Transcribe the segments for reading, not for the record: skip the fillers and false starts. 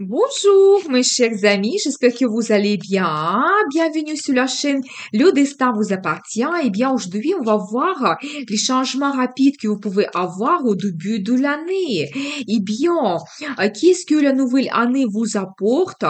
Bonjour mes chers amis, j'espère que vous allez bien. Bienvenue sur la chaîne Le Destin vous appartient. Eh bien, aujourd'hui, on va voir les changements rapides que vous pouvez avoir au début de l'année. Eh bien, qu'est-ce que la nouvelle année vous apporte?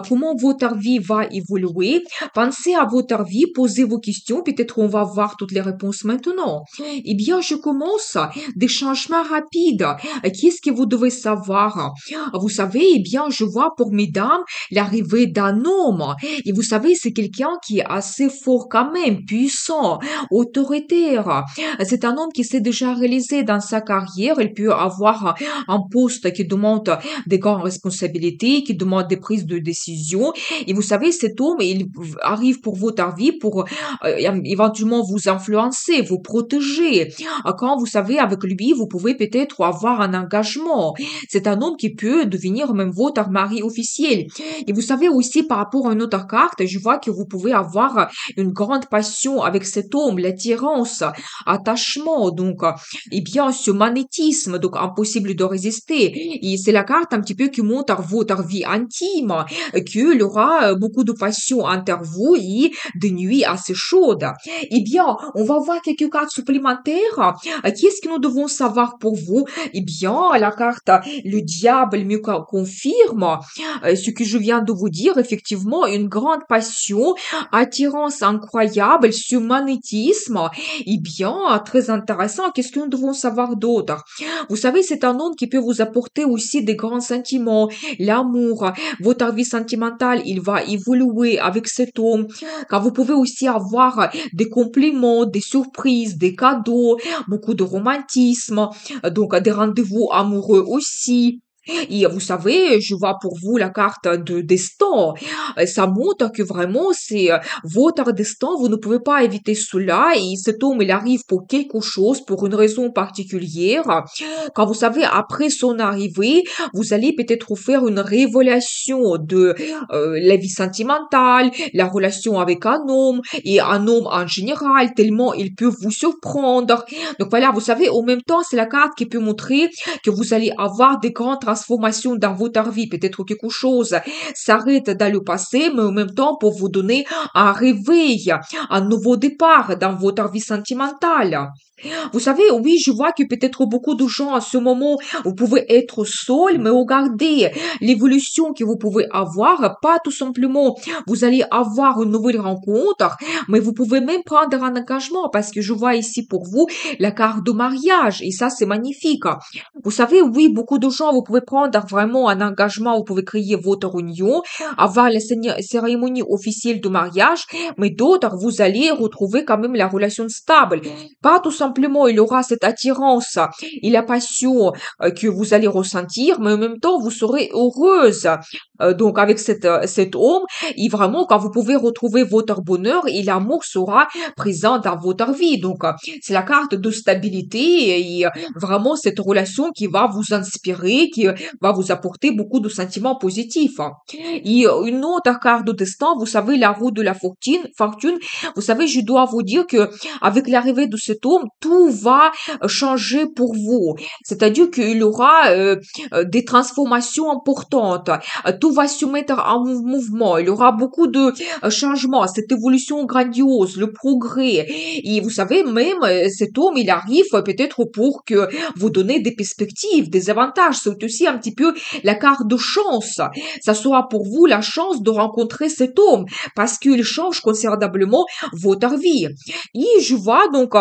Comment votre vie va évoluer? Pensez à votre vie, posez vos questions. Peut-être on va voir toutes les réponses maintenant. Eh bien, je commence des changements rapides. Qu'est-ce que vous devez savoir? Vous savez, eh bien, je vois pour mesdames l'arrivée d'un homme. Et vous savez, c'est quelqu'un qui est assez fort quand même, puissant, autoritaire. C'est un homme qui s'est déjà réalisé dans sa carrière. Il peut avoir un poste qui demande des grandes responsabilités, qui demande des prises de décision. Et vous savez, cet homme, il arrive pour votre vie pour éventuellement vous influencer, vous protéger. Quand vous savez, avec lui, vous pouvez peut-être avoir un engagement. C'est un homme qui peut devenir même votre mari officiel. Et vous savez aussi par rapport à une autre carte, je vois que vous pouvez avoir une grande passion avec cet homme, l'attirance, attachement, donc, et bien ce magnétisme, donc impossible de résister. Et c'est la carte un petit peu qui montre votre vie intime, qu'il y aura beaucoup de passion entre vous et des nuits assez chaudes. Eh bien, on va voir quelques cartes supplémentaires. Qu'est-ce que nous devons savoir pour vous? Eh bien, la carte le diable me confirme ce que je viens de vous dire. Effectivement, une grande passion, attirance incroyable, ce magnétisme. Eh bien, très intéressant. Qu'est-ce que nous devons savoir d'autre? Vous savez, c'est un homme qui peut vous apporter aussi des grands sentiments, l'amour, votre vie sentimentale, il va évoluer avec cet homme. Car vous pouvez aussi avoir des compliments, des surprises, des cadeaux, beaucoup de romantisme, donc des rendez-vous amoureux aussi. Et vous savez, je vois pour vous la carte de destin. Ça montre que vraiment c'est votre destin. Vous ne pouvez pas éviter cela. Et cet homme, il arrive pour quelque chose, pour une raison particulière. Quand vous savez, après son arrivée, vous allez peut-être faire une révélation de la vie sentimentale, la relation avec un homme et un homme en général, tellement il peut vous surprendre. Donc voilà, vous savez, en même temps, c'est la carte qui peut montrer que vous allez avoir des grandes transformations dans votre vie. Peut-être quelque chose s'arrête dans le passé, mais en même temps pour vous donner un réveil, un nouveau départ dans votre vie sentimentale. Vous savez, oui, je vois que peut-être beaucoup de gens à ce moment, vous pouvez être seul, mais regardez l'évolution que vous pouvez avoir, pas tout simplement, vous allez avoir une nouvelle rencontre, mais vous pouvez même prendre un engagement parce que je vois ici pour vous la carte de mariage et ça, c'est magnifique. Vous savez, oui, beaucoup de gens, vous pouvez prendre vraiment un engagement, vous pouvez créer votre union, avoir la cérémonie officielle de mariage, mais d'autres, vous allez retrouver quand même la relation stable. Pas tout simplement, il aura cette attirance et la passion que vous allez ressentir, mais en même temps, vous serez heureuse. Donc, avec cet homme, et vraiment, quand vous pouvez retrouver votre bonheur et l'amour sera présent dans votre vie. Donc, c'est la carte de stabilité et vraiment cette relation qui va vous inspirer, qui va vous apporter beaucoup de sentiments positifs. Et une autre carte de destin, vous savez, la roue de la fortune, vous savez, je dois vous dire que avec l'arrivée de cet homme, tout va changer pour vous. C'est-à-dire qu'il y aura des transformations importantes. Tout va se mettre en mouvement. Il y aura beaucoup de changements, cette évolution grandiose, le progrès. Et vous savez, même cet homme, il arrive peut-être pour que vous donner des perspectives, des avantages. C'est aussi un petit peu la carte de chance. Ça sera pour vous la chance de rencontrer cet homme parce qu'il change considérablement votre vie. Et je vois donc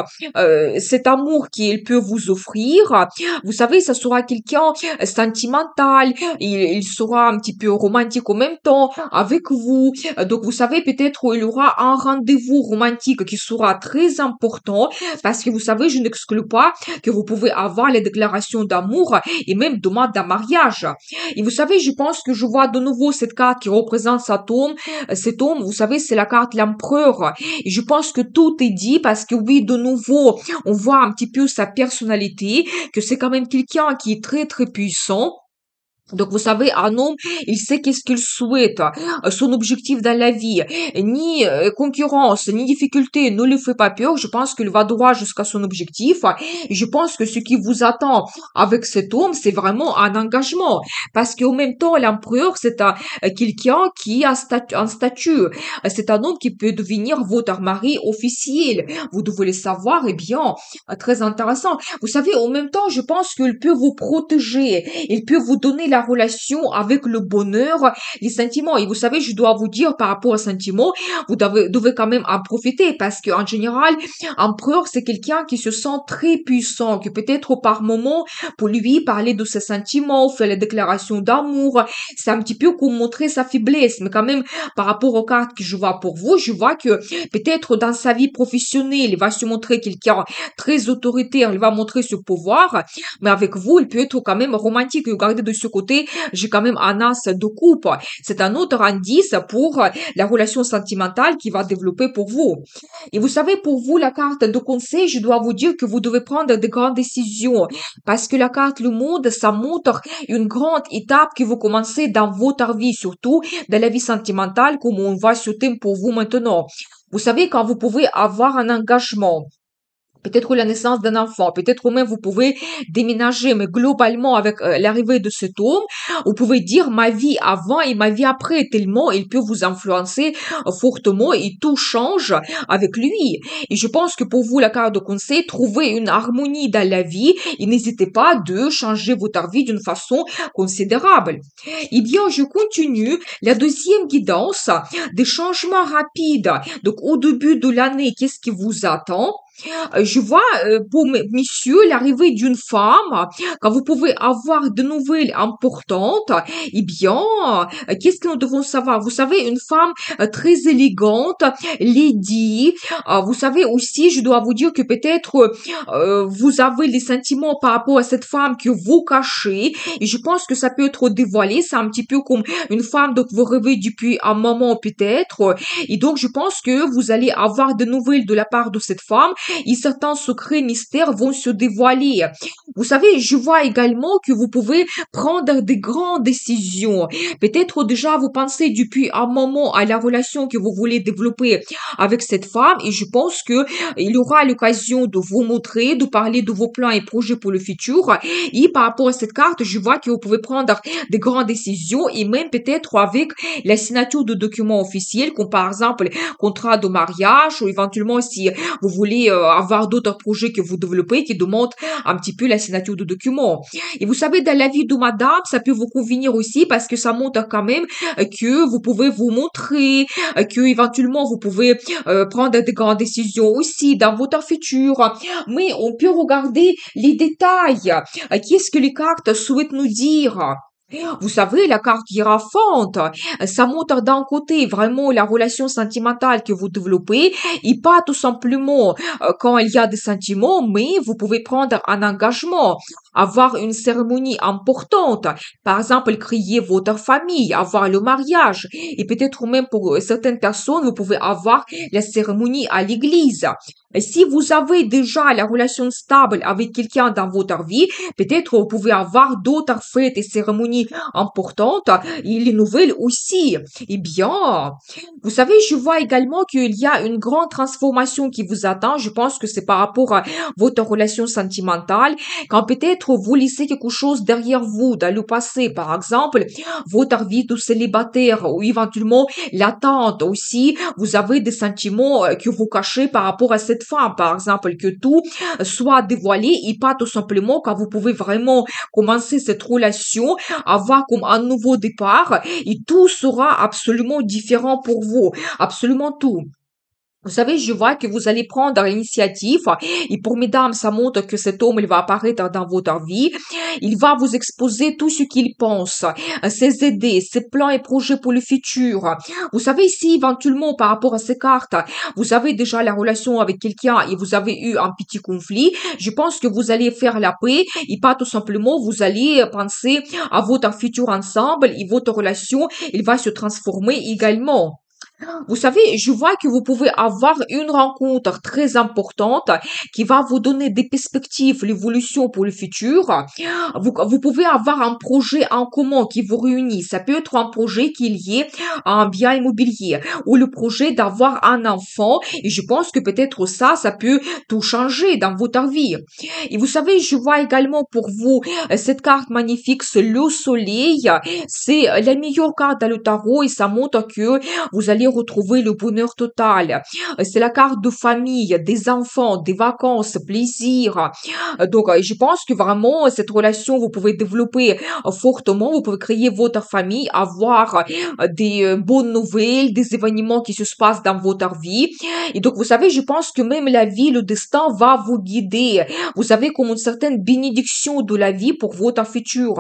cet amour qu'il peut vous offrir. Vous savez, ça sera quelqu'un sentimental, il sera un petit peu romantique en même temps avec vous. Donc vous savez, peut-être il y aura un rendez-vous romantique qui sera très important parce que vous savez, je n'exclus pas que vous pouvez avoir les déclarations d'amour et même demande d'un mariage. Et vous savez, je pense que je vois de nouveau cette carte qui représente cet homme. Cet homme, vous savez, c'est la carte l'empereur. Et je pense que tout est dit parce que oui, de nouveau, on voit un petit peu sa personnalité, que c'est quand même quelqu'un qui est très très puissant Donc, vous savez, un homme, il sait qu'est-ce qu'il souhaite, son objectif dans la vie. Ni concurrence, ni difficulté ne lui fait pas peur. Je pense qu'il va droit jusqu'à son objectif. Et je pense que ce qui vous attend avec cet homme, c'est vraiment un engagement. Parce qu'en même temps, l'empereur, c'est quelqu'un qui a un statut. C'est un homme qui peut devenir votre mari officiel. Vous devez le savoir, eh bien, très intéressant. Vous savez, en même temps, je pense qu'il peut vous protéger. Il peut vous donner la relation avec le bonheur, les sentiments. Et vous savez, je dois vous dire par rapport aux sentiments, vous devez quand même en profiter parce qu'en général, empereur, c'est quelqu'un qui se sent très puissant, qui peut-être par moment, pour lui, parler de ses sentiments, faire les déclarations d'amour, c'est un petit peu comme montrer sa faiblesse. Mais quand même, par rapport aux cartes que je vois pour vous, je vois que peut-être dans sa vie professionnelle, il va se montrer quelqu'un très autoritaire, il va montrer ce pouvoir, mais avec vous, il peut être quand même romantique. Regardez de ce côté, j'ai quand même un as de coupe. C'est un autre indice pour la relation sentimentale qui va développer pour vous. Et vous savez, pour vous, la carte de conseil, je dois vous dire que vous devez prendre de grandes décisions parce que la carte le monde, ça montre une grande étape que vous commencez dans votre vie, surtout dans la vie sentimentale, comme on voit ce thème pour vous maintenant. Vous savez, quand vous pouvez avoir un engagement, peut-être la naissance d'un enfant, peut-être même vous pouvez déménager, mais globalement avec l'arrivée de cet homme, vous pouvez dire ma vie avant et ma vie après, tellement il peut vous influencer fortement et tout change avec lui. Et je pense que pour vous, la carte de conseil, trouver une harmonie dans la vie et n'hésitez pas de changer votre vie d'une façon considérable. Eh bien, je continue. La deuxième guidance, des changements rapides. Donc, au début de l'année, qu'est-ce qui vous attend? Je vois pour messieurs l'arrivée d'une femme, quand vous pouvez avoir de nouvelles importantes, eh bien, qu'est-ce que nous devons savoir? Vous savez, une femme très élégante, lady, vous savez aussi, je dois vous dire que peut-être vous avez des sentiments par rapport à cette femme que vous cachez, et je pense que ça peut être dévoilé, c'est un petit peu comme une femme donc vous rêvez depuis un moment peut-être, et donc je pense que vous allez avoir de nouvelles de la part de cette femme, et certains secrets mystères vont se dévoiler. Vous savez, je vois également que vous pouvez prendre des grandes décisions. Peut-être déjà vous pensez depuis un moment à la relation que vous voulez développer avec cette femme et je pense que il aura l'occasion de vous montrer, de parler de vos plans et projets pour le futur. Et par rapport à cette carte, je vois que vous pouvez prendre des grandes décisions et même peut-être avec la signature de documents officiels comme par exemple contrat de mariage ou éventuellement si vous voulez avoir d'autres projets que vous développez qui demandent un petit peu la signature de documents. Et vous savez, dans la vie de madame, ça peut vous convenir aussi parce que ça montre quand même que vous pouvez vous montrer, que éventuellement vous pouvez prendre des grandes décisions aussi dans votre futur. Mais on peut regarder les détails. Qu'est-ce que les cartes souhaitent nous dire? Vous savez, la carte hiérophante, ça montre d'un côté vraiment la relation sentimentale que vous développez et pas tout simplement quand il y a des sentiments, mais vous pouvez prendre un engagement, avoir une cérémonie importante, par exemple crier votre famille, avoir le mariage et peut-être même pour certaines personnes, vous pouvez avoir la cérémonie à l'église. Et si vous avez déjà la relation stable avec quelqu'un dans votre vie, peut-être vous pouvez avoir d'autres fêtes et cérémonies importantes et les nouvelles aussi. Eh bien, vous savez, je vois également qu'il y a une grande transformation qui vous attend. Je pense que c'est par rapport à votre relation sentimentale. Quand peut-être vous laissez quelque chose derrière vous dans le passé, par exemple, votre vie de célibataire ou éventuellement l'attente aussi, vous avez des sentiments que vous cachez par rapport à cette femme, par exemple, que tout soit dévoilé et pas tout simplement quand vous pouvez vraiment commencer cette relation, avoir comme un nouveau départ et tout sera absolument différent pour vous, absolument tout. Vous savez, je vois que vous allez prendre l'initiative et pour mesdames, ça montre que cet homme, il va apparaître dans votre vie. Il va vous exposer tout ce qu'il pense, ses idées, ses plans et projets pour le futur. Vous savez, si éventuellement par rapport à ces cartes, vous avez déjà la relation avec quelqu'un et vous avez eu un petit conflit, je pense que vous allez faire la paix et pas tout simplement vous allez penser à votre futur ensemble et votre relation, il va se transformer également. Vous savez, je vois que vous pouvez avoir une rencontre très importante qui va vous donner des perspectives, l'évolution pour le futur. Vous pouvez avoir un projet en commun qui vous réunit. Ça peut être un projet qui est lié à un bien immobilier ou le projet d'avoir un enfant. Et je pense que peut-être ça peut tout changer dans votre vie. Et vous savez, je vois également pour vous cette carte magnifique, c'est le soleil. C'est la meilleure carte dans le tarot et ça montre que vous allez retrouver le bonheur total. C'est la carte de famille, des enfants, des vacances, plaisir. Donc, je pense que vraiment, cette relation, vous pouvez développer fortement, vous pouvez créer votre famille, avoir des bonnes nouvelles, des événements qui se passent dans votre vie. Et donc, vous savez, je pense que même la vie, le destin va vous guider. Vous avez comme une certaine bénédiction de la vie pour votre futur.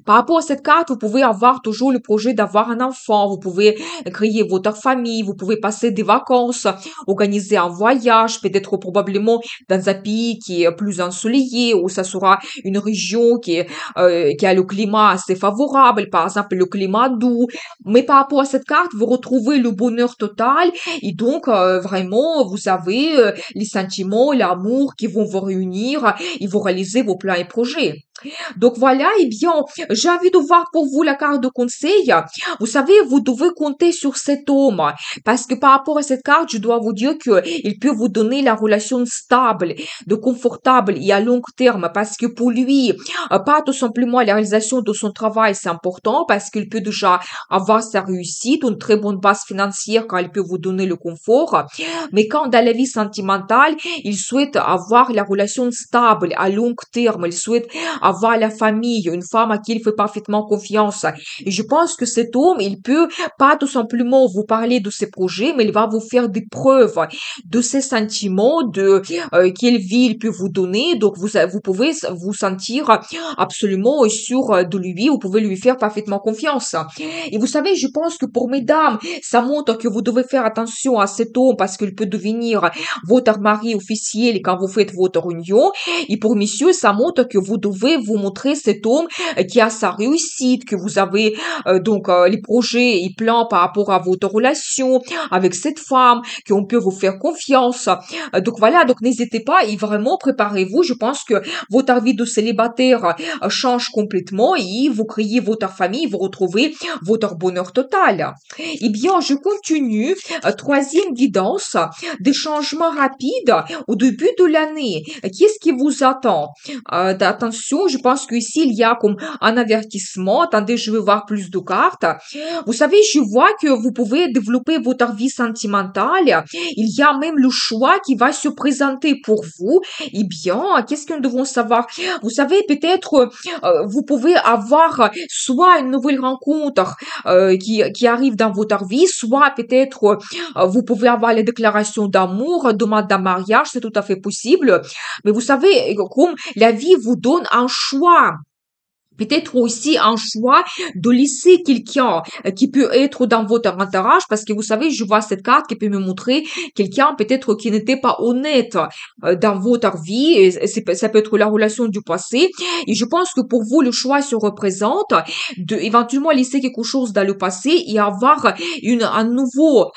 Par rapport à cette carte, vous pouvez avoir toujours le projet d'avoir un enfant, vous pouvez créer votre famille, vous pouvez passer des vacances, organiser un voyage, peut-être probablement dans un pays qui est plus ensoleillé, ou ça sera une région qui a le climat assez favorable, par exemple le climat doux. Mais par rapport à cette carte, vous retrouvez le bonheur total et donc vraiment vous avez les sentiments, l'amour qui vont vous réunir et vous réaliser vos plans et projets. Donc voilà, eh bien, j'ai envie de voir pour vous la carte de conseil. Vous savez, vous devez compter sur cet homme parce que par rapport à cette carte, je dois vous dire que il peut vous donner la relation stable, de confortable et à long terme parce que pour lui, pas tout simplement la réalisation de son travail, c'est important parce qu'il peut déjà avoir sa réussite, une très bonne base financière quand il peut vous donner le confort. Mais quand dans la vie sentimentale, il souhaite avoir la relation stable à long terme, il souhaite avoir la famille, une femme à qui il fait parfaitement confiance. Et je pense que cet homme, il peut pas tout simplement vous parler de ses projets, mais il va vous faire des preuves de ses sentiments, de quelle vie il peut vous donner. Donc vous pouvez vous sentir absolument sûr de lui, vous pouvez lui faire parfaitement confiance. Et vous savez, je pense que pour mesdames, ça montre que vous devez faire attention à cet homme parce qu'il peut devenir votre mari officiel quand vous faites votre union. Et pour messieurs, ça montre que vous devez vous montrer cet homme qui a sa réussite, que vous avez les projets et plans par rapport à votre relation avec cette femme, qu'on peut vous faire confiance. Donc voilà, donc n'hésitez pas et vraiment préparez-vous. Je pense que votre vie de célibataire change complètement et vous créez votre famille, vous retrouvez votre bonheur total. Eh bien, je continue. Troisième guidance, des changements rapides au début de l'année. Qu'est-ce qui vous attend? Attention, je pense qu'ici, il y a comme un avertissement. Attendez, je vais voir plus de cartes. Vous savez, je vois que vous pouvez développer votre vie sentimentale. Il y a même le choix qui va se présenter pour vous. Eh bien, qu'est-ce que nous devons savoir? Vous savez, peut-être, vous pouvez avoir soit une nouvelle rencontre qui arrive dans votre vie, soit peut-être vous pouvez avoir les déclarations d'amour, demande d'un mariage, c'est tout à fait possible. Mais vous savez, comme la vie vous donne un choix. Peut-être aussi un choix de laisser quelqu'un qui peut être dans votre entourage, parce que vous savez, je vois cette carte qui peut me montrer quelqu'un peut-être qui n'était pas honnête dans votre vie, et ça peut être la relation du passé, et je pense que pour vous, le choix se représente de éventuellement laisser quelque chose dans le passé et avoir un nouveau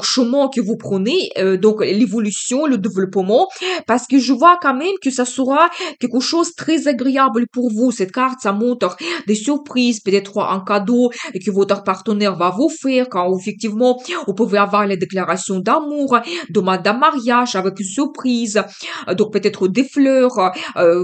chemin que vous prenez, donc l'évolution, le développement, parce que je vois quand même que ça sera quelque chose de très agréable pour vous. Cette carte, ça montre des surprises, peut-être un cadeau que votre partenaire va vous faire quand effectivement vous pouvez avoir les déclarations d'amour, demande d'un mariage avec une surprise, donc peut-être des fleurs,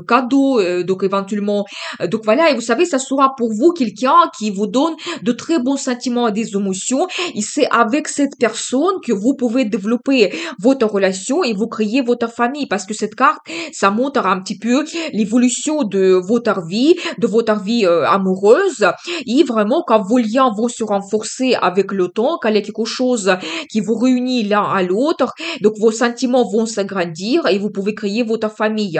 cadeaux, donc éventuellement, donc voilà, et vous savez, ça sera pour vous quelqu'un qui vous donne de très bons sentiments et des émotions, et c'est avec cette personne que vous pouvez développer votre relation et vous créer votre famille, parce que cette carte, ça montre un petit peu l'évolution de votre vie amoureuse, et vraiment quand vos liens vont se renforcer avec le temps, quand il y a quelque chose qui vous réunit l'un à l'autre, donc vos sentiments vont s'agrandir et vous pouvez créer votre famille.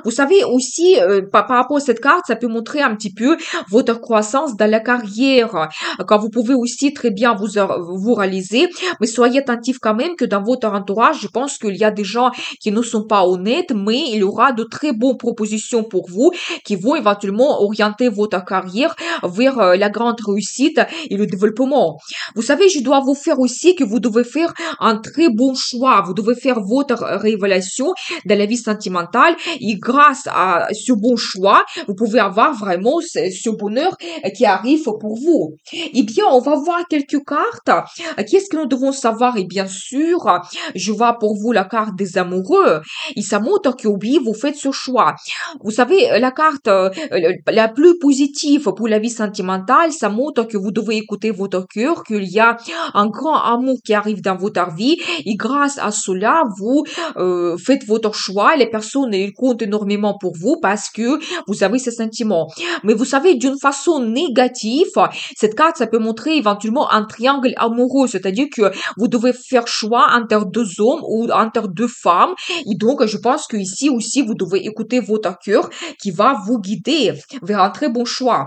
Vous savez aussi, par rapport à cette carte, ça peut montrer un petit peu votre croissance dans la carrière, quand vous pouvez aussi très bien vous réaliser, mais soyez attentifs quand même que dans votre entourage, je pense qu'il y a des gens qui ne sont pas honnêtes, mais il y aura de très bonnes propositions pour vous qui vont éventuellement orienter votre carrière vers la grande réussite et le développement. Vous savez, je dois vous faire aussi que vous devez faire un très bon choix. Vous devez faire votre révélation dans la vie sentimentale et grâce à ce bon choix, vous pouvez avoir vraiment ce bonheur qui arrive pour vous. Eh bien, on va voir quelques cartes. Qu'est-ce que nous devons savoir? Et bien sûr, je vois pour vous la carte des amoureux. Et ça montre que oui, vous faites ce choix. Vous savez, la carte la plus positive pour la vie sentimentale, ça montre que vous devez écouter votre cœur, qu'il y a un grand amour qui arrive dans votre vie et grâce à cela, vous faites votre choix. Les personnes, elles comptent énormément pour vous parce que vous avez ces sentiments. Mais vous savez, d'une façon négative, cette carte, ça peut montrer éventuellement un triangle amoureux, c'est-à-dire que vous devez faire choix entre deux hommes ou entre deux femmes. Et donc, je pense que ici aussi, vous devez écouter votre cœur qui va vous guider vers un très bon choix.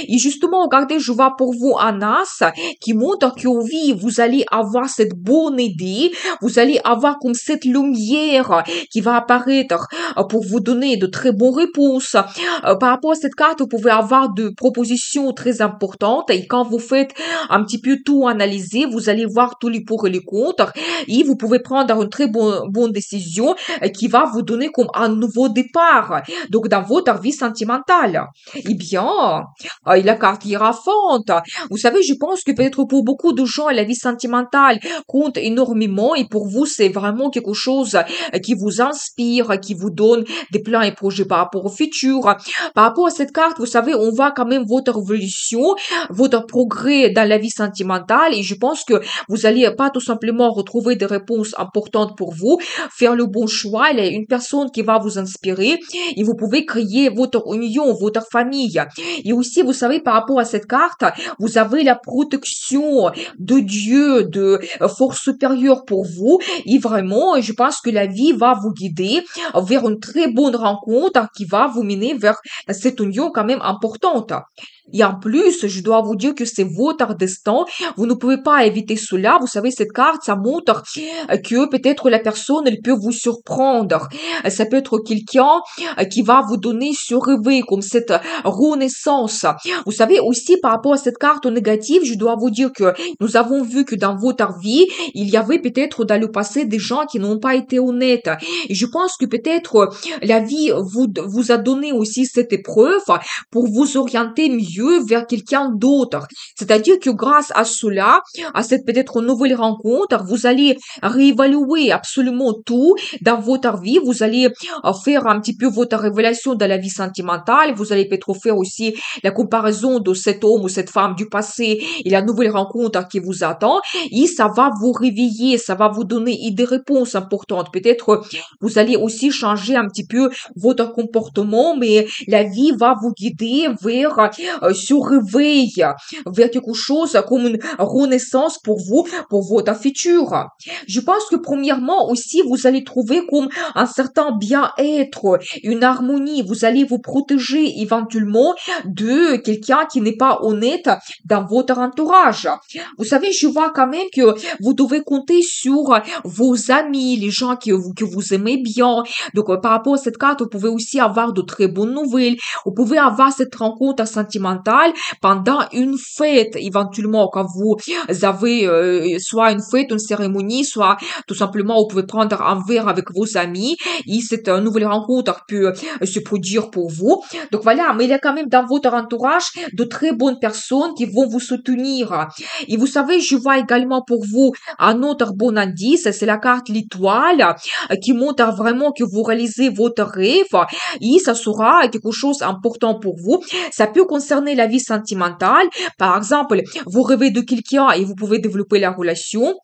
Et justement, regardez, je vois pour vous un as qui montre que oui, vous allez avoir cette bonne idée, vous allez avoir comme cette lumière qui va apparaître pour vous donner de très bonnes réponses. Par rapport à cette carte, vous pouvez avoir de propositions très importantes et quand vous faites un petit peu tout analyser, vous allez voir tous les pour et les contre et vous pouvez prendre une très bonne décision qui va vous donner comme un nouveau départ. Donc, dans votre vie sentimentale. Eh bien, la carte hiérophante. Vous savez, je pense que peut-être pour beaucoup de gens, la vie sentimentale compte énormément et pour vous, c'est vraiment quelque chose qui vous inspire, qui vous donne des plans et projets par rapport au futur. Par rapport à cette carte, vous savez, on voit quand même votre évolution, votre progrès dans la vie sentimentale et je pense que vous allez pas tout simplement retrouver des réponses importantes pour vous, faire le bon choix. Il y a une personne qui va vous inspirer et vous pouvez créer votre union, votre famille. Et aussi, vous savez, par rapport à cette carte, vous avez la protection de Dieu, de force supérieure pour vous. Et vraiment, je pense que la vie va vous guider vers une très bonne rencontre qui va vous mener vers cette union quand même importante. Et en plus, je dois vous dire que c'est votre destin. Vous ne pouvez pas éviter cela. Vous savez, cette carte, ça montre que peut-être la personne, elle peut vous surprendre. Ça peut être quelqu'un qui va vous donner ce réveil, comme cette renaissance. Vous savez, aussi, par rapport à cette carte négative, je dois vous dire que nous avons vu que dans votre vie, il y avait peut-être dans le passé des gens qui n'ont pas été honnêtes. Et je pense que peut-être la vie vous a donné aussi cette épreuve pour vous orienter mieux vers quelqu'un d'autre. C'est-à-dire que grâce à cela, à cette peut-être nouvelle rencontre, vous allez réévaluer absolument tout dans votre vie. Vous allez faire un petit peu votre révélation dans la vie sentimentale. Vous allez peut-être faire aussi la comparaison de cet homme ou cette femme du passé et la nouvelle rencontre qui vous attend. Et ça va vous réveiller, ça va vous donner des réponses importantes. Peut-être vous allez aussi changer un petit peu votre comportement, mais la vie va vous guider vers ce réveil, vers quelque chose comme une renaissance pour vous, pour votre futur. Je pense que premièrement aussi, vous allez trouver comme un certain bien-être, une harmonie. Vous allez vous protéger éventuellement de quelqu'un qui n'est pas honnête dans votre entourage. Vous savez, je vois quand même que vous devez compter sur vos amis, les gens que vous aimez bien. Donc, par rapport à cette carte, vous pouvez aussi avoir de très bonnes nouvelles. Vous pouvez avoir cette rencontre sentimentale pendant une fête, éventuellement, quand vous avez soit une fête, une cérémonie, soit tout simplement, vous pouvez prendre un verre avec vos amis et cette nouvelle rencontre peut se produire pour vous. Donc voilà, mais il y a quand même dans votre entourage de très bonnes personnes qui vont vous soutenir. Et vous savez, je vois également pour vous un autre bon indice, c'est la carte l'étoile qui montre vraiment que vous réalisez votre rêve et ça sera quelque chose d'important pour vous. Ça peut concerner la vie sentimentale. Par exemple, vous rêvez de quelqu'un et vous pouvez développer la relation.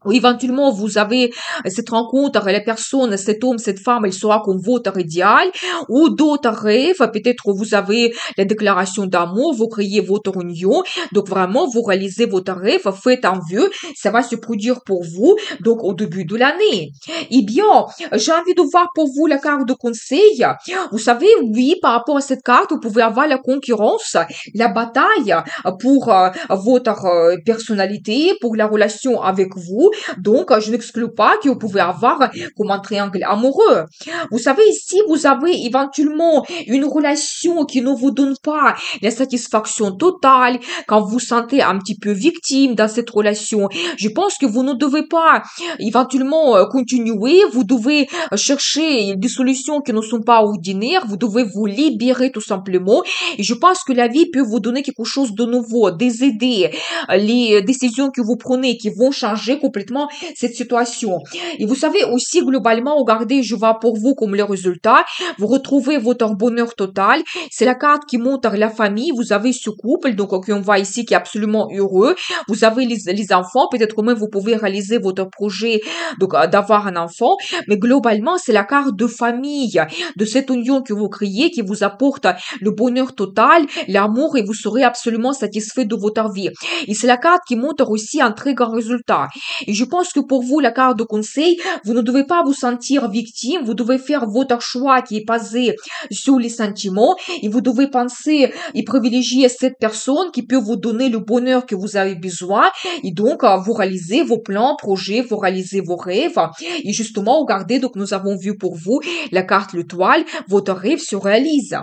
Ou éventuellement, vous avez cette rencontre, la personne, cet homme, cette femme, elle sera comme votre idéal, ou d'autres rêves, peut-être vous avez la déclaration d'amour, vous créez votre union, donc vraiment, vous réalisez votre rêve, faites un vœu, ça va se produire pour vous, donc au début de l'année. Eh bien, j'ai envie de voir pour vous la carte de conseil. Vous savez, oui, par rapport à cette carte, vous pouvez avoir la concurrence, la bataille pour votre personnalité, pour la relation avec vous. Donc, je n'exclus pas que vous pouvez avoir comme un triangle amoureux. Vous savez, si vous avez éventuellement une relation qui ne vous donne pas la satisfaction totale, quand vous vous sentez un petit peu victime dans cette relation, je pense que vous ne devez pas éventuellement continuer, vous devez chercher des solutions qui ne sont pas ordinaires, vous devez vous libérer tout simplement. Et je pense que la vie peut vous donner quelque chose de nouveau, des idées, les décisions que vous prenez qui vont changer complètement cette situation. Et vous savez aussi, globalement, regardez, je vois pour vous comme le résultat, vous retrouvez votre bonheur total. C'est la carte qui montre la famille. Vous avez ce couple, donc, qu'on voit ici, qui est absolument heureux. Vous avez les enfants. Peut-être même vous pouvez réaliser votre projet, donc, d'avoir un enfant. Mais globalement, c'est la carte de famille, de cette union que vous créez, qui vous apporte le bonheur total, l'amour, et vous serez absolument satisfait de votre vie. Et c'est la carte qui montre aussi un très grand résultat. Et je pense que pour vous, la carte de conseil, vous ne devez pas vous sentir victime, vous devez faire votre choix qui est basé sur les sentiments, et vous devez penser et privilégier cette personne qui peut vous donner le bonheur que vous avez besoin, et donc vous réalisez vos plans, projets, vous réalisez vos rêves. Et justement, regardez, donc nous avons vu pour vous la carte l'étoile, votre rêve se réalise.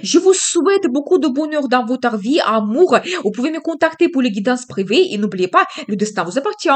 Je vous souhaite beaucoup de bonheur dans votre vie, amour. Vous pouvez me contacter pour les guidances privées et n'oubliez pas, le destin vous appartient.